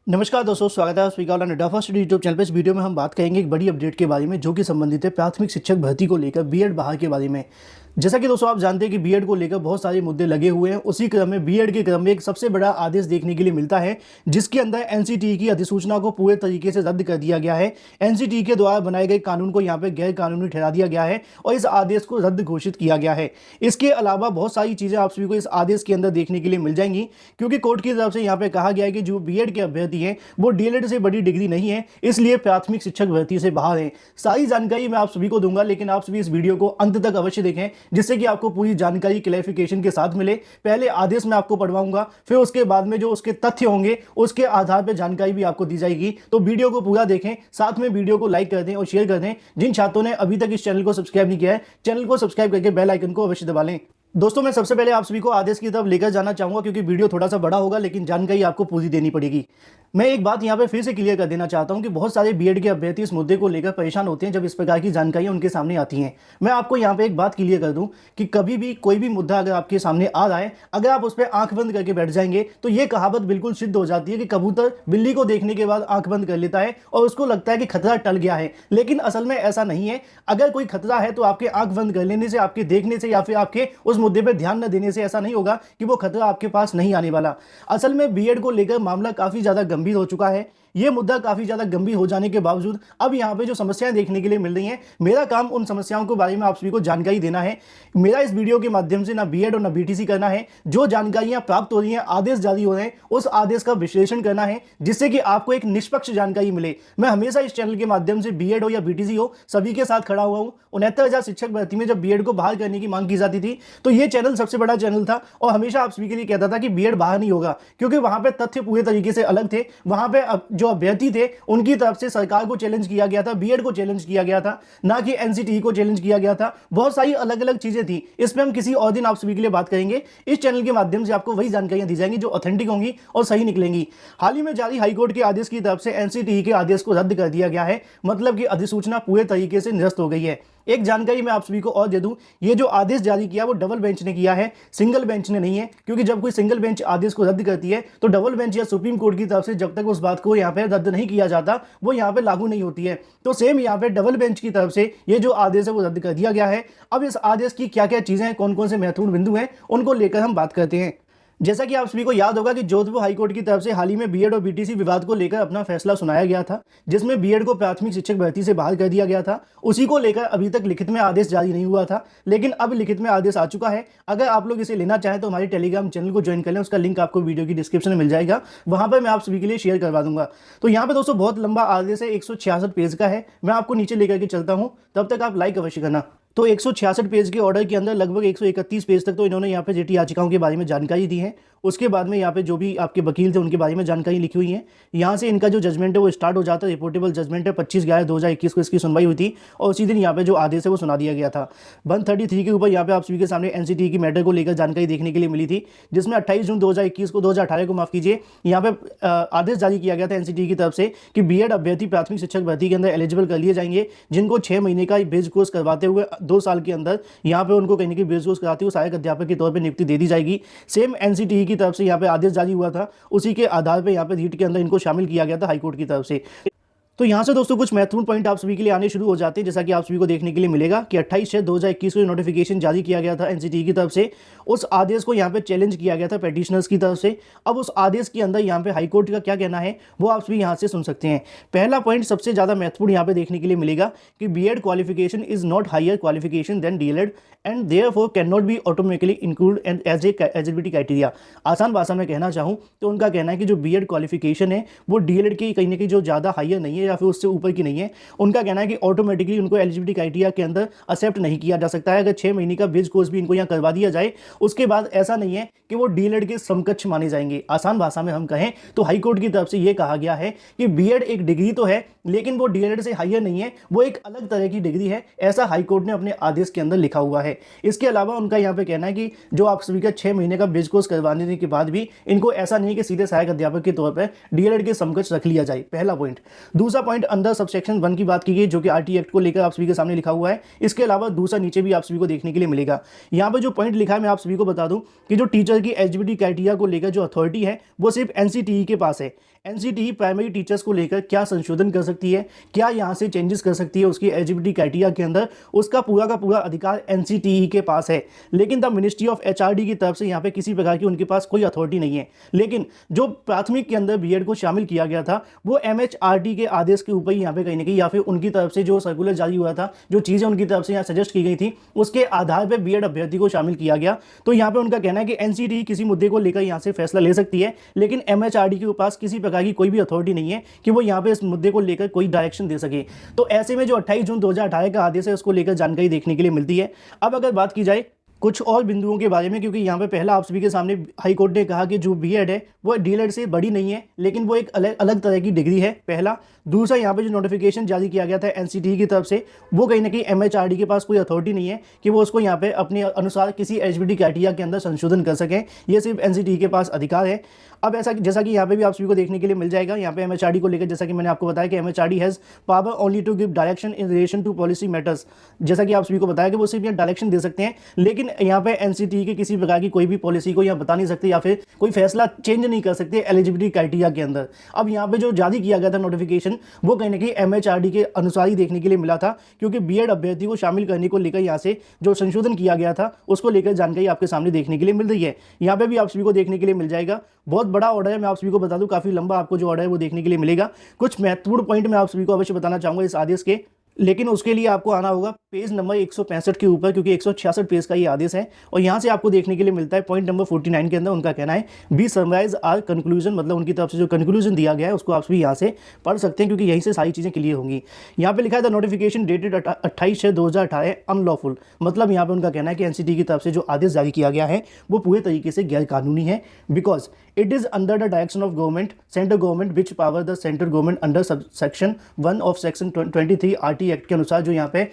नमस्कार दोस्तों, स्वागत है आप सभी का नड्डा फर्स्ट यूट्यूब चैनल पे। इस वीडियो में हम बात करेंगे एक बड़ी अपडेट के बारे में जो कि संबंधित है प्राथमिक शिक्षक भर्ती को लेकर बीएड बहाल के बारे में। जैसा कि दोस्तों आप जानते हैं कि बीएड को लेकर बहुत सारे मुद्दे लगे हुए हैं। उसी क्रम में बीएड के क्रम में एक सबसे बड़ा आदेश देखने के लिए मिलता है जिसके अंदर एनसीटीई की अधिसूचना को पूरे तरीके से रद्द कर दिया गया है। एनसीटीई के द्वारा बनाए गए कानून को यहाँ पे गैर कानूनी ठहरा दिया गया है और इस आदेश को रद्द घोषित किया गया है। इसके अलावा बहुत सारी चीज़ें आप सभी को इस आदेश के अंदर देखने के लिए मिल जाएंगी, क्योंकि कोर्ट की तरफ से यहाँ पे कहा गया है कि जो बीएड के अभ्यर्थी हैं वो डीएलएड से बड़ी डिग्री नहीं है, इसलिए प्राथमिक शिक्षक भर्ती से बाहर हैं। सारी जानकारी मैं आप सभी को दूंगा, लेकिन आप सभी इस वीडियो को अंत तक अवश्य देखें जिससे कि आपको पूरी जानकारी क्लैरिफिकेशन के साथ मिले। पहले आदेश मैं आपको पढ़वाऊंगा, फिर उसके बाद में जो उसके तथ्य होंगे उसके आधार पर जानकारी भी आपको दी जाएगी। तो वीडियो को पूरा देखें, साथ में वीडियो को लाइक कर दें और शेयर कर दें। जिन छात्रों ने अभी तक इस चैनल को सब्सक्राइब नहीं किया है, चैनल को सब्सक्राइब करके बेल आइकन को अवश्य दबा लें। दोस्तों मैं सबसे पहले आप सभी को आदेश की तरफ लेकर जाना चाहूंगा, क्योंकि वीडियो थोड़ा सा बड़ा होगा लेकिन जानकारी आपको पूरी देनी पड़ेगी। मैं एक बात यहाँ पे फिर से क्लियर कर देना चाहता हूँ कि बहुत सारे बीएड के अभ्यर्थी इस मुद्दे को लेकर परेशान होते हैं जब इस प्रकार की जानकारियाँ उनके सामने आती हैं। मैं आपको यहाँ पे एक बात क्लियर कर दूँ कि कभी भी कोई भी मुद्दा अगर आपके सामने आ रहा है, अगर आप उस पर आंख बंद करके बैठ जाएंगे तो ये कहावत बिल्कुल सिद्ध हो जाती है कि कबूतर बिल्ली को देखने के बाद आंख बंद कर लेता है और उसको लगता है कि खतरा टल गया है, लेकिन असल में ऐसा नहीं है। अगर कोई खतरा है तो आपके आंख बंद कर लेने से, आपके देखने से या फिर आपके उस मुद्दे पर ध्यान न देने से ऐसा नहीं होगा कि वो खतरा आपके पास नहीं आने वाला। असल में बीएड को लेकर मामला काफ़ी ज़्यादा गंभीर हो चुका है। ये मुद्दा काफ़ी ज़्यादा गंभीर हो जाने के बावजूद अब यहाँ पे जो समस्याएं देखने के लिए मिल रही हैं, मेरा काम उन समस्याओं के बारे में आप सभी को जानकारी देना है। मेरा इस वीडियो के माध्यम से ना बीएड और ना बीटीसी करना है। जो जानकारियाँ प्राप्त हो रही हैं, आदेश जारी हो रहे हैं, उस आदेश का विश्लेषण करना है जिससे कि आपको एक निष्पक्ष जानकारी मिले। मैं हमेशा इस चैनल के माध्यम से बीएड हो या बीटीसी हो, सभी के साथ खड़ा हुआ हूँ। 69,000 शिक्षक भर्ती में जब बीएड को बहाल करने की मांग की जाती थी तो ये चैनल सबसे बड़ा चैनल था और हमेशा आप सभी के लिए कहता था कि बीएड बाहर नहीं होगा, क्योंकि वहां पे तथ्य पूरे तरीके से अलग थे। वहां पे जो अभ्यर्थी थे उनकी तरफ से सरकार को चैलेंज किया गया था, बीएड को चैलेंज किया गया था, ना कि एनसीटीई को चैलेंज किया गया था। बहुत सारी अलग अलग चीजें थी। इस पर हम किसी और दिन आप सभी के लिए बात करेंगे। इस चैनल के माध्यम से आपको वही जानकारियां दी जाएंगी जो ऑथेंटिक होंगी और सही निकलेंगी। हाल ही में जारी हाईकोर्ट के आदेश की तरफ से एनसीटीई के आदेश को रद्द कर दिया गया है, मतलब कि अधिसूचना पूरे तरीके से निरस्त हो गई है। एक जानकारी मैं आप सभी को और दे दूं, ये जो आदेश जारी किया वो डबल बेंच ने किया है, सिंगल बेंच ने नहीं है। क्योंकि जब कोई सिंगल बेंच आदेश को रद्द करती है तो डबल बेंच या सुप्रीम कोर्ट की तरफ से जब तक उस बात को यहाँ पे रद्द नहीं किया जाता वो यहाँ पे लागू नहीं होती है। तो सेम यहाँ पे डबल बेंच की तरफ से ये जो आदेश है वो रद्द कर दिया गया है। अब इस आदेश की क्या क्या चीजें हैं, कौन कौन से महत्वपूर्ण बिंदु हैं, उनको लेकर हम बात करते हैं। जैसा कि आप सभी को याद होगा कि जोधपुर हाईकोर्ट की तरफ से हाल ही में बीएड और बीटीसी विवाद को लेकर अपना फैसला सुनाया गया था, जिसमें बीएड को प्राथमिक शिक्षक भर्ती से बाहर कर दिया गया था। उसी को लेकर अभी तक लिखित में आदेश जारी नहीं हुआ था, लेकिन अब लिखित में आदेश आ चुका है। अगर आप लोग इसे लेना चाहें तो हमारे टेलीग्राम चैनल को ज्वाइन कर लें, उसका लिंक आपको वीडियो की डिस्क्रिप्शन में मिल जाएगा, वहां पर मैं आप सभी के लिए शेयर करवा दूंगा। तो यहाँ पे दोस्तों बहुत लंबा आदेश है, 166 पेज का है। मैं आपको नीचे लेकर के चलता हूँ, तब तक आप लाइक अवश्य करना। तो 166 पेज के ऑर्डर के अंदर लगभग 131 पेज तक तो इन्होंने यहाँ पे जेटी याचिकाओं के बारे में जानकारी दी है। उसके बाद में यहाँ पे जो भी आपके वकील थे उनके बारे में जानकारी लिखी हुई है। यहाँ से इनका जो जजमेंट है वो स्टार्ट हो जाता है। रिपोर्टेबल जजमेंट है, 25/11/2021 को इसकी सुनवाई हुई थी और उसी दिन यहाँ पे जो आदेश है वो सुना दिया गया था। 133 के ऊपर यहाँ पे आप सभी के सामने एनसीटीई की मैटर को लेकर जानकारी देखने के लिए मिली थी, जिसमें 28 जून 2021 को 2018 को माफ कीजिए, यहाँ पे आदेश जारी किया गया था एनसीटीई की तरफ से कि बीएड अभ्यर्थी प्राथमिक शिक्षक भर्ती के अंदर एलिजिबल कर लिए जाएंगे, जिनको 6 महीने का बेस कोर्स करवाते हुए 2 साल के अंदर यहाँ पे उनको कहीं ना कहीं बेस कोर्स कराते हुए सहायक अध्यापक के तौर पर नियुक्ति दे दी जाएगी। सेम एनसीटीई की तरफ से यहाँ पे आदेश जारी हुआ था, उसी के आधार पे यहाँ पे रीट के अंदर इनको शामिल किया गया था हाईकोर्ट की तरफ से। तो यहाँ से दोस्तों कुछ महत्वपूर्ण पॉइंट आप सभी के लिए आने शुरू हो जाते हैं। जैसा कि आप सभी को देखने के लिए मिलेगा कि 28/6/2021 को नोटिफिकेशन जारी किया गया था एनसीटीई की तरफ से। उस आदेश को यहाँ पे चैलेंज किया गया था पेटिशनर्स की तरफ से। अब उस आदेश के अंदर यहाँ पे हाईकोर्ट का क्या कहना है वो आप सभी यहाँ से सुन सकते हैं। पहला पॉइंट सबसे ज़्यादा महत्वपूर्ण यहाँ पे देखने के लिए मिलेगा कि BEd qualification is not higher qualification than DElEd and therefore can not be automatically include as a eligibility criteria. आसान भाषा में कहना चाहूँ तो उनका कहना है कि जो बीएड क्वालिफिकेशन है वो डीएलएड की कहीं ना कहीं जो ज़्यादा हायर नहीं है या फिर उससे ऊपर की नहीं है। उनका कहना है कि ऑटोमेटिकली उनको एलिजिबिलिटी क्राइटेरिया के अंदर एक्सेप्ट नहीं किया जा सकता है। अगर 6 महीने का बेस कोर्स भी इनको यहाँ करवा दिया जाए उसके बाद ऐसा नहीं है कि वो डीएलएड के समकक्ष माने जाएंगे। आसान भाषा में हम कहें तो हाईकोर्ट की तरफ से ये कहा गया है कि बीएड एक डिग्री तो है लेकिन वो डीएलएड से हायर नहीं है, वो एक अलग तरह की डिग्री है। ऐसा हाईकोर्ट ने अपने आदेश के अंदर लिखा हुआ है। इसके अलावा उनका यहाँ पे कहना है कि जो आप सभी का 6 महीने का बेस कोर्स करवाने के बाद भी इनको ऐसा नहीं है कि सीधे सहायक अध्यापक के तौर पर डीएलएड के समकक्ष रख लिया जाए। पहला पॉइंट। दूसरा दूसरा पॉइंट अंडर सबसेक्शन 1 की बात की गई जो कि आरटी एक्ट को लेकर आप सभी के सामने लिखा हुआ है। इसके अलावा दूसरा नीचे भी आप सभी को देखने के लिए मिलेगा। यहाँ पर जो पॉइंट लिखा है मैं आप सभी को बता दूं कि जो टीचर की एलिजिबिलिटी क्राइटेरिया को लेकर जो अथॉरिटी है वो सिर्फ एनसीटीई के पास है। एनसीटीई प्राइमरी टीचर्स को लेकर क्या संशोधन कर सकती है, क्या यहाँ से चेंजेस कर सकती है उसकी एलिजिबिलिटी क्राइटेरिया के अंदर, उसका पूरा का पूरा अधिकार एनसीटीई के पास है। लेकिन द मिनिस्ट्री ऑफ एचआरडी की तरफ से यहाँ पे किसी प्रकार की उनके पास कोई अथॉरिटी नहीं है। लेकिन जो प्राथमिक के अंदर बीएड को शामिल किया गया था वो एमएचआरडी के आदेश के ऊपर ही यहाँ पे कहीं ना कहीं या फिर उनकी तरफ से जो सर्कुलर जारी हुआ था, जो चीज़ें उनकी तरफ से यहाँ सजेस्ट की गई थी, उसके आधार पर बीएड अभ्यर्थी को शामिल किया गया। तो यहाँ पे उनका कहना है कि एनसीटीई किसी मुद्दे को लेकर यहाँ से फैसला ले सकती है, लेकिन एमएचआरडी के पास किसी प्रकार की कोई भी अथॉरिटी नहीं है कि वो यहाँ पे इस मुद्दे को लेकर कोई डायरेक्शन दे सके। तो ऐसे में जो 28 जून 2018 का आदेश है उसको लेकर जानकारी देखने के लिए मिलती है। अब अगर बात की जाए कुछ और बिंदुओं के बारे में, क्योंकि यहाँ पे पहला आप सभी के सामने हाई कोर्ट ने कहा कि जो बीएड है वो डीएलएड से बड़ी नहीं है, लेकिन वो एक अलग अलग तरह की डिग्री है, पहला। दूसरा, यहाँ पे जो नोटिफिकेशन जारी किया गया था एनसीटीई की तरफ से वो कहीं ना कहीं एमएचआरडी के पास कोई अथॉरिटी नहीं है कि वो उसको यहाँ पे अपने अनुसार किसी एलिजिबिलिटी क्राइटेरिया के अंदर संशोधन कर सकें। ये सिर्फ एनसीटीई के पास अधिकार है। अब ऐसा जैसा कि यहाँ पे भी आप सभी को देखने के लिए मिल जाएगा, यहाँ पे एमएचआरडी को लेकर जैसा कि मैंने आपको बताया कि MHRD has power only to give direction in relation to policy matters. जैसा कि आप सभी को बताया कि वो सिर्फ यहाँ डायरेक्शन दे सकते हैं, लेकिन यहाँ पे एनसीटीई के किसी प्रकार की कोई भी पॉलिसी को यहाँ बता नहीं सकते या फिर कोई फैसला चेंज नहीं कर सकते एलिजिबिलिटी क्राइटेरिया के अंदर। अब यहाँ पे जो जारी किया गया था नोटिफिकेशन वो कहीं ना कहीं एमएचआरडी के अनुसार ही देखने के लिए मिला था, क्योंकि बीएड अभ्यर्थी को शामिल करने को लेकर यहाँ से जो संशोधन किया गया था उसको लेकर जानकारी आपके सामने देखने के लिए मिल रही है। यहाँ पे भी आप सभी को देखने के लिए मिल जाएगा। बहुत बड़ा ऑर्डर है, मैं आप सभी को बता दूं, काफी लंबा आपको जो ऑर्डर है वो देखने के लिए मिलेगा। कुछ महत्वपूर्ण पॉइंट मैं आप सभी को अवश्य बताना चाहूंगा इस आदेश के, लेकिन उसके लिए आपको आना होगा पेज नंबर 165 के ऊपर, क्योंकि 166 पेज का ये आदेश है। और यहाँ से आपको देखने के लिए मिलता है पॉइंट नंबर 49 के अंदर उनका कहना है बी समराइज आर कंक्लूजन, मतलब उनकी तरफ से जो कंक्लूजन दिया गया है उसको आप भी यहाँ से पढ़ सकते हैं, क्योंकि यहीं से सारी चीज़ें क्लियर होंगी। यहाँ पे लिखा है द नोटिफिकेशन डेटेड 28/6/2018 अनलॉफुल, मतलब यहाँ पे उनका कहना है कि एनसीटीई की तरफ से जो आदेश जारी किया गया है वो पूरे तरीके से गैर कानूनी है, because it is under the direction of government, central government which power the central government under section 1 of section 23 RT act के अनुसार, जो यहाँ पे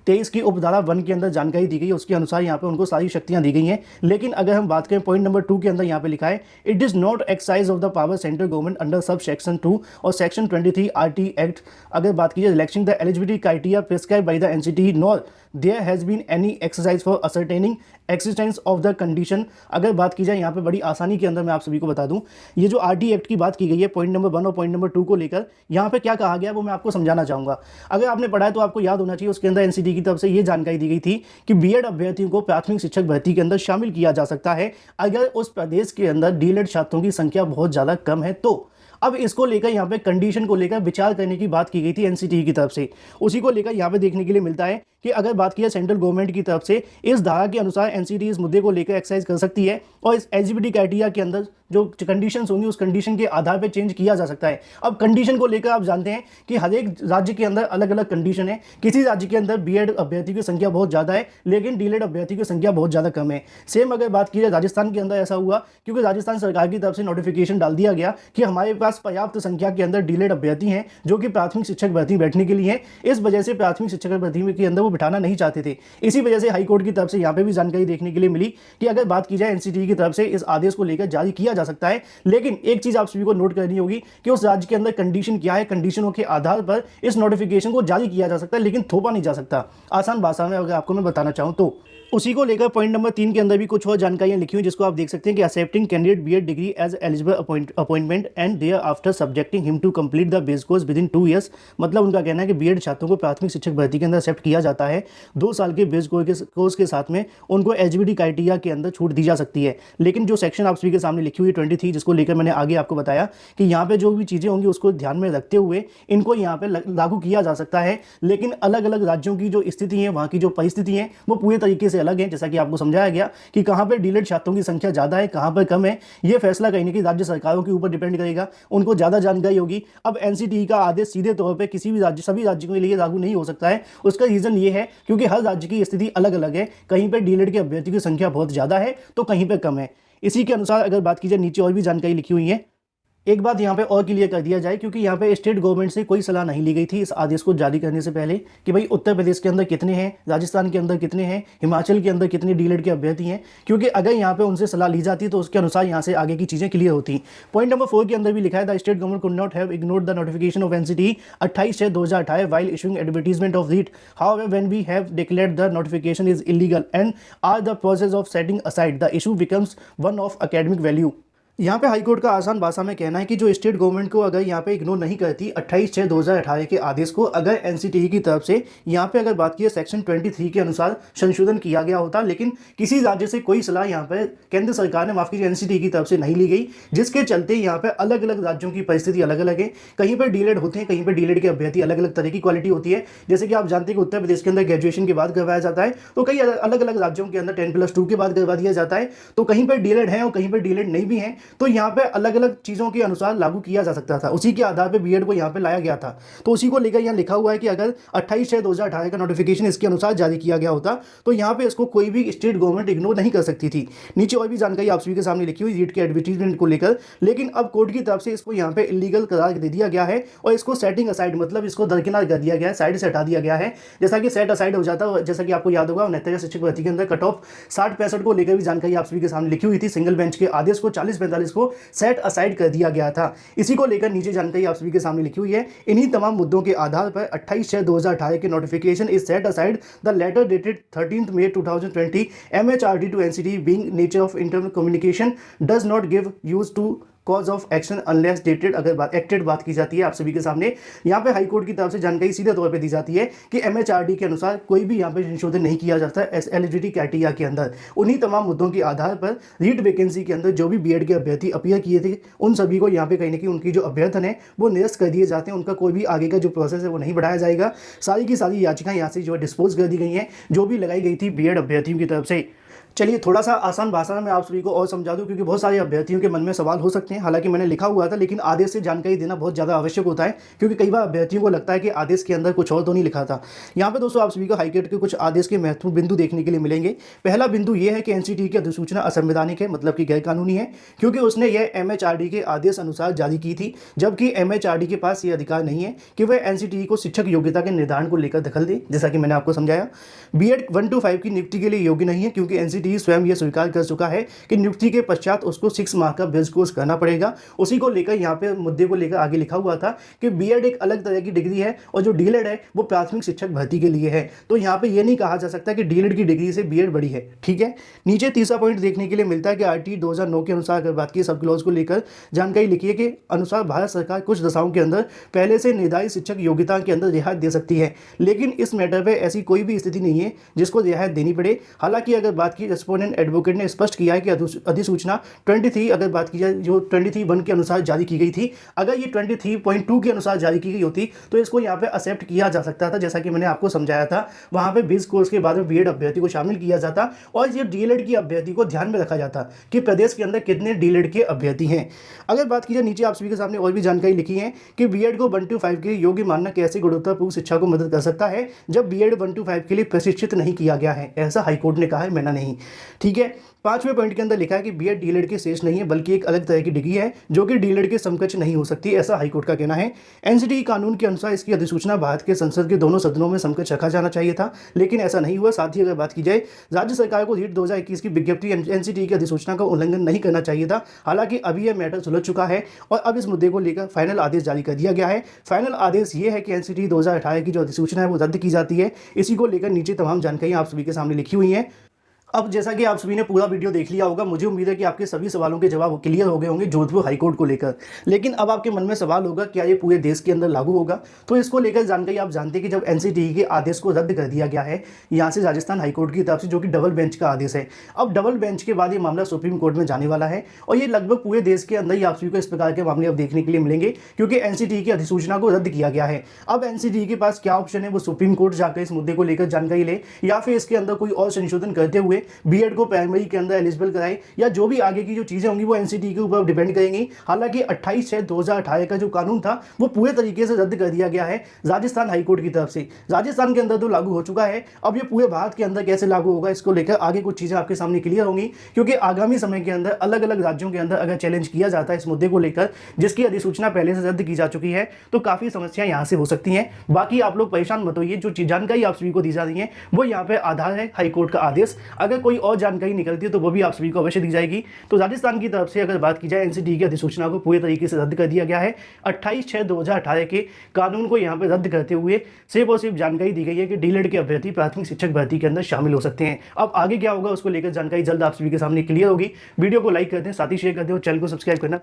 23 की उपधारा 1 के अंदर जानकारी दी गई है उसके अनुसार यहाँ पे उनको सारी शक्तियाँ दी गई हैं। लेकिन अगर हम बात करें पॉइंट नंबर 2 के अंदर, यहाँ पे लिखा है it is not excise of the power central government under sub section 2 और सेक्शन 23 आरटी एक्ट। अगर बात कीजिए relaxing the eligibility criteria prescribe by the NCTE nor there has been any exercise for ascertaining existence of the condition. अगर बात की जाए यहाँ पे बड़ी आसानी के अंदर मैं आप सभी को बता दूं, ये जो आरटी एक्ट की बात की गई है पॉइंट नंबर 1 और पॉइंट नंबर 2 को लेकर, यहाँ पे क्या कहा गया वो मैं आपको समझाना चाहूँगा। अगर आपने पढ़ा है तो आपको याद होना चाहिए, उसके अंदर एनसीटीई की तरफ से ये जानकारी दी गई थी कि बीएड अभ्यर्थियों को प्राथमिक शिक्षक भर्ती के अंदर शामिल किया जा सकता है अगर उस प्रदेश के अंदर डीएलएड छात्रों की संख्या बहुत ज़्यादा कम है। तो अब इसको लेकर यहाँ पे कंडीशन को लेकर विचार करने की बात की गई थी एनसीटीई की तरफ से, उसी को लेकर यहाँ पे देखने के लिए मिलता है कि अगर बात की जाए सेंट्रल गवर्नमेंट की तरफ से इस धारा के अनुसार एनसीटीई इस मुद्दे को लेकर एक्सरसाइज कर सकती है और इस एलिजिबिलिटी क्राइटेरिया के अंदर जो कंडीशंस होंगी उस कंडीशन के आधार पर चेंज किया जा सकता है। अब कंडीशन को लेकर आप जानते हैं कि हर एक राज्य के अंदर अलग अलग कंडीशन है। किसी राज्य के अंदर बीएड अभ्यर्थी की संख्या बहुत ज़्यादा है लेकिन डीएलएड अभ्यर्थी की संख्या बहुत ज़्यादा कम है। सेम अगर बात की जाए राजस्थान के अंदर ऐसा हुआ, क्योंकि राजस्थान सरकार की तरफ से नोटिफिकेशन डाल दिया गया कि हमारे पास पर्याप्त संख्या के अंदर डीएलएड अभ्यर्थी हैं जो कि प्राथमिक शिक्षक भर्ती बैठने के लिए हैं, इस वजह से प्राथमिक शिक्षक भर्ती के अंदर वो बिठाना नहीं चाहते थे। इसी वजह से हाईकोर्ट की तरफ से यहाँ पे भी जानकारी देखने के लिए मिली कि अगर बात की जाए एनसीटीई की तरफ से इस आदेश को लेकर जारी किया जा सकता है, लेकिन एक चीज आप सभी को नोट करनी होगी कि उस राज्य के अंदर कंडीशन क्या है, कंडीशनों के आधार पर इस नोटिफिकेशन को जारी किया जा सकता है लेकिन थोपा नहीं जा सकता। आसान भाषा में अगर आपको मैं बताना चाहूँ तो उसी को लेकर पॉइंट नंबर 3 के अंदर भी कुछ और जानकारियां लिखी हुई जिसको आप देख सकते हैं कि excepting candidate BEd degree as eligible appointment and thereafter subjecting him to complete the base course within 2 years. मतलब उनका कहना है कि बीएड छात्रों को प्राथमिक शिक्षक भर्ती के अंदर एक्सेप्ट किया जाता है, 2 साल के बेस कोर्स के साथ में उनको एलिजिबिलिटी क्राइटेरिया के अंदर छूट दी जा सकती है। लेकिन जो सेक्शन आप सभी के सामने लिखी हुई 23 जिसको लेकर मैंने आगे आपको बताया कि यहाँ पे जो भी चीज़ें होंगी उसको ध्यान में रखते हुए इनको यहाँ पे लागू किया जा सकता है, लेकिन अलग अलग राज्यों की जो स्थिति है, वहाँ की जो परिस्थिति है वो पूरे तरीके से अलग है। जैसा कि आपको समझाया गया कि कहां पर डीएलएड छात्रों की संख्या ज्यादा है, कहां पर कम है, यह फैसला कहीं ना कहीं राज्य सरकारों के ऊपर डिपेंड करेगा, उनको ज्यादा जानकारी होगी। अब एनसीटीई का आदेश सीधे तौर पे किसी भी राज्य सभी राज्यों के लिए लागू नहीं हो सकता है। उसका रीजन ये है क्योंकि हर राज्य की स्थिति अलग अलग है, कहीं पर डीएलएड के अभ्यर्थियों की संख्या बहुत ज्यादा है तो कहीं पर कम है। इसी के अनुसार अगर बात की जाए नीचे और भी जानकारी लिखी हुई है एक बात यहाँ पे और क्लियर कर दिया जाए, क्योंकि यहाँ पे स्टेट गवर्नमेंट से कोई सलाह नहीं ली गई थी इस आदेश को जारी करने से पहले कि भाई उत्तर प्रदेश के अंदर कितने हैं, राजस्थान के अंदर कितने हैं, हिमाचल के अंदर कितने डीएलएड के अभ्यर्थी हैं, क्योंकि अगर यहाँ पे उनसे सलाह ली जाती तो उसके अनुसार यहाँ से आगे की चीज़ें क्लियर होती। पॉइंट नंबर 4 के अंदर भी लिखा है the state government could not have ignored the notification of NCT 28/6/2018 while issuing advertisement of it. However, when we have declared the notification is illegal and are the process of setting aside, the issue becomes one of academic value. यहाँ पे high court का आसान भाषा में कहना है कि जो स्टेट गवर्नमेंट को अगर यहाँ पे इग्नोर नहीं करती 28/6/2018 के आदेश को, अगर एनसीटीई की तरफ से यहाँ पे अगर बात की सेक्शन 23 के अनुसार संशोधन किया गया होता, लेकिन किसी राज्य से कोई सलाह यहाँ पे केंद्र सरकार ने, माफ कीजिए, एनसीटीई की तरफ से नहीं ली गई, जिसके चलते यहाँ पे अलग अलग राज्यों की परिस्थिति अलग अलग है। कहीं पर डीएलएड होते हैं, कहीं पर डीएलएड के अभ्यर्थी अलग अलग तरह की क्वालिटी होती है। जैसे कि आप जानते हैं कि उत्तर प्रदेश के अंदर ग्रेजुएशन के बाद करवाया जाता है, तो कई अलग अलग राज्यों के अंदर 10+2 के बाद करवा दिया जाता है। तो कहीं पर डीएलएड है और कहीं पर डीएलएड नहीं भी है, तो यहाँ पे अलग अलग चीजों के अनुसार लागू किया जा सकता था। उसी के आधार पे बीएड को यहाँ पे लाया गया था। तो उसी को लेकर यहाँ लिखा हुआ है कि अगर 28/6/2018 का नोटिफिकेशन इसके अनुसार जारी किया गया होता तो यहाँ पे इसको कोई भी स्टेट गवर्नमेंट इग्नोर नहीं कर सकती थी। नीचे और भी जानकारी आप सभी के सामने लिखी हुई रीट के एडवर्टीजमेंट को लेकर, लेकिन अब कोर्ट की तरफ से इसको यहाँ पे इलीगल करार दे दिया गया है और इसको सेटिंग असाइड, मतलब इसको दरकिनार कर दिया गया है, साइड से हटा दिया गया है। जैसा कि सेट असाइड हो जाता है, जैसा कि आपको याद होगा 69 शिक्षक भर्ती के अंदर कट ऑफ 60-65 को लेकर भी जानकारी आप सभी के सामने लिखी हुई थी। सिंगल बेंच के आदेश को 40-45 को सेट असाइड कर दिया गया था। इसी को लेकर नीचे जानकारी आप सभी के सामने लिखी हुई है। इन्हीं तमाम मुद्दों के आधार पर 28/6/2018 के notification is set aside the letter dated 13 May 2020 MHRD to NCT being nature of internal communication does not give use to cause of action unless dated, अगर बात एक्टेड बात की जाती है आप सभी के सामने, यहाँ पे हाई कोर्ट की तरफ से जानकारी सीधे तौर पे दी जाती है कि एमएचआरडी के अनुसार कोई भी यहाँ पे संशोधन नहीं किया जाता एलिजिबिलिटी क्राइटेरिया के अंदर। उन्हीं तमाम मुद्दों के आधार पर रीट वैकेंसी के अंदर जो भी बीएड के अभ्यर्थी अपीयर किए थे, उन सभी को यहाँ पे कहीं ना कहीं उनकी जो अभ्यर्थन है वो निरस्त कर दिए जाते हैं। उनका कोई भी आगे का जो प्रोसेस है वो नहीं बढ़ाया जाएगा। सारी की सारी याचिकाएं यहाँ से जो है डिस्पोज कर दी गई हैं, जो भी लगाई गई थी बीएड अभ्यर्थियों की तरफ से। चलिए थोड़ा सा आसान भाषा में आप सभी को और समझा दूं, क्योंकि बहुत सारे अभ्यर्थियों के मन में सवाल हो सकते हैं। हालांकि मैंने लिखा हुआ था, लेकिन आदेश से जानकारी देना बहुत ज़्यादा आवश्यक होता है, क्योंकि कई बार अभ्यर्थियों को लगता है कि आदेश के अंदर कुछ और तो नहीं लिखा था। यहाँ पे दोस्तों आप सभी को हाईकोर्ट के कुछ आदेश के महत्वपूर्ण बिंदु देखने के लिए मिलेंगे। पहला बिंदु ये है कि एनसीटीई की अधिसूचना असंवैधानिक है, मतलब कि गैरकानूनी है, क्योंकि उसने यह एमएचआरडी के आदेश अनुसार जारी की थी, जबकि एमएचआरडी के पास ये अधिकार नहीं है कि वह एनसीटीई को शिक्षक योग्यता के निर्धारण को लेकर दखल दे। जैसा कि मैंने आपको समझाया, बीएड 1 to 5 की नियुक्ति के लिए योग्य नहीं है, क्योंकि एनसीटीई स्वयं यह स्वीकार कर चुका है कि नियुक्ति के पश्चात उसको 6 माह का बेस कोर्स करना पड़ेगा। उसी को लेकर यहाँ पे मुद्दे को लेकर आगे लिखा हुआ था कि बीएड एक अलग तरह की डिग्री है और जो डीएलएड है वो प्राथमिक शिक्षक भर्ती के लिए है। तो यहाँ पे ये नहीं कहा जा सकता कि डीएलएड की डिग्री से बीएड बड़ी है, ठीक है। नीचे तीसरा पॉइंट देखने के लिए मिलता है कि आरटी 2009 के अनुसार अगर बात की सब क्लॉज को लेकर जानकारी लिखी है कि अनुसार भारत सरकार कुछ दशाओं के अंदर पहले से निर्धारित शिक्षक योग्यता के अंदर रियायत दे सकती है, लेकिन इस मैटर पर ऐसी कोई भी स्थिति नहीं है जिसको रियायत देनी पड़े। हालांकि अगर बात की रेस्पोंडेंट एडवोकेट ने स्पष्ट किया है कि अधिसूचना 23 अगर बात की जाए जो 23(1) के अनुसार जारी की गई थी, अगर ये 23.2 के अनुसार जारी की गई होती तो इसको यहाँ पे एक्सेप्ट किया जा सकता था। जैसा कि मैंने आपको समझाया था, वहाँ पे बेस कोर्स के बाद में बीएड अभ्यर्थी को शामिल किया जाता और ये डीएलएड की अभ्यर्थी को ध्यान में रखा जाता कि प्रदेश के अंदर कितने डीएलएड के अभ्यर्थी हैं। अगर बात की जाए, नीचे आप सभी के सामने और भी जानकारी लिखी है कि बीएड को 1 to 5 के लिए योग्य मानना कैसे गुणवत्तापूर्ण शिक्षा को मदद कर सकता है जब बीएड 1 to 5 के लिए प्रशिक्षित नहीं किया गया है। ऐसा हाईकोर्ट ने कहा है, मैंने नहीं, ठीक है। 5वें पॉइंट के अंदर लिखा है कि बीएड डीएलएड के शेष नहीं है, बल्कि एक अलग तरह की डिग्री है जो कि डीएलएड के समकक्ष नहीं हो सकती, ऐसा हाईकोर्ट का कहना है। एनसीटीई कानून के अनुसार इसकी अधिसूचना भारत के संसद के दोनों सदनों में समकक्ष रखा जाना चाहिए था, लेकिन ऐसा नहीं हुआ। साथ ही अगर बात की जाए, राज्य सरकार को रीट 2021 की विज्ञप्ति एनसीटीई की अधिसूचना का उल्लंघन नहीं करना चाहिए था। हालांकि अभी यह मैटर सुलझ चुका है और अब इस मुद्दे को लेकर फाइनल आदेश जारी कर दिया गया है। फाइनल आदेश ये है कि एनसीटीई 2018 की जो अधिसूचना है वो रद्द की जाती है। इसी को लेकर नीचे तमाम जानकारी आप सभी के सामने लिखी हुई है। अब जैसा कि आप सभी ने पूरा वीडियो देख लिया होगा, मुझे उम्मीद है कि आपके सभी सवालों के जवाब क्लियर हो गए होंगे जोधपुर हाईकोर्ट को लेकर। लेकिन अब आपके मन में सवाल होगा, क्या ये पूरे देश के अंदर लागू होगा? तो इसको लेकर जानकारी आप जानते हैं कि जब एनसीटीई के आदेश को रद्द कर दिया गया है यहाँ से राजस्थान हाईकोर्ट की तरफ से, जो कि डबल बेंच का आदेश है, अब डबल बेंच के बाद ये मामला सुप्रीम कोर्ट में जाने वाला है और ये लगभग पूरे देश के अंदर ही आप सभी को इस प्रकार के मामले अब देखने के लिए मिलेंगे, क्योंकि एनसीटीई की अधिसूचना को रद्द किया गया है। अब एनसीटीई के पास क्या ऑप्शन है, वो सुप्रीम कोर्ट जाकर इस मुद्दे को लेकर जानकारी ले या फिर इसके अंदर कोई और संशोधन करते हुए हुए बीएड को प्राइमरी के अंदर एलिजिबल कराएं, या जो भी आगे की जो चीज़ें होंगी वो एनसीटी के ऊपर डिपेंड करेंगी। हालांकि 28/6/2018 का जो कानून था वो पूरे तरीके से रद्द कर दिया गया है राजस्थान हाईकोर्ट की तरफ से। राजस्थान के अंदर तो लागू हो चुका है, अब ये पूरे भारत के अंदर कैसे लागू होगा इसको लेकर आगे कुछ चीज़ें आपके सामने क्लियर होंगी, क्योंकि आगामी समय के अंदर अलग अलग राज्यों के अंदर अगर चैलेंज किया जाता है इस मुद्दे को लेकर, जिसकी अधिसूचना पहले से रद्द की जा चुकी है, तो काफ़ी समस्याएं यहाँ से हो सकती हैं। बाकी आप लोग परेशान मत होइए, जो जानकारी आप सभी को दी जा रही है वो यहाँ पे आधार है हाईकोर्ट का आदेश। अगर कोई और जानकारी निकलती है तो वो भी आप सभी को अवश्य दी जाएगी। तो राजस्थान की तरफ से अगर बात की जाए, एनसीटी की अधिसूचना को पूरे तरीके से रद्द कर दिया गया है। 28/6/2018 के कानून को यहाँ पे रद्द करते हुए सिर्फ और सिर्फ जानकारी दी गई है कि डीएलएड के अभ्यर्थी प्राथमिक शिक्षक भर्ती के अंदर शामिल हो सकते हैं। अब आगे क्या होगा उसको लेकर जानकारी जल्द आप सभी के सामने क्लियर होगी। वीडियो को लाइक कर दें, साथ ही शेयर कर दें और चैनल को सब्सक्राइब करना